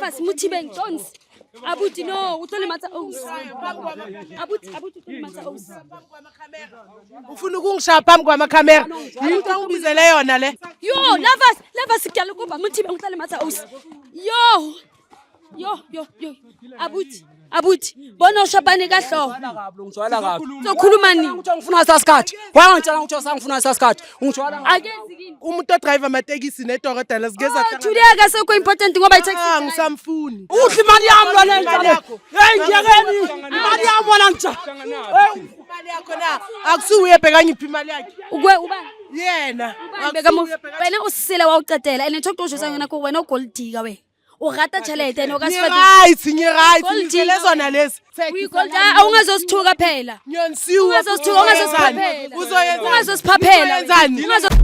Lovers Mutibeng Jones. Abuti no, utole matsa O's. Abuti utole matsa O's. Ufuna ukungishaya phambi kwamakhamera. Yinto ongibizele yona le. Yo, lovers kuyalokuba Mutibeng utole matsa O's. Yo. Abuti, bona ushapane kahlo. Ngijwayela kabi. Sokhuluma nini? Ukuthi ngifuna sasikhathi. Wangitshela ukuthi sangifuna sasikhathi. Ngijwayela Akenzi kini? Umuntu odriver amatekisi nedokotela sigeza Today akasekho important ngoba i-taxi. ngisamfuni. Udla imali yami lona ngicela. Hey njekeni. Imali yami wona ngija. Imali yakho na akusuye bheka ngiphi imali yakhe. Ubani? Yena. Wena usile wawucedela ene thokto usho sangena ko wena ugoldika we. O rata chalete no ka sifete. Right. Ngivele zona lezi. Uyigolda awungazosithuka phela. Nyonsiwe. Ungazosithuka, ungazosiphaphela. Uzoyenza. Ungazosiphaphela. Uzoyenzani?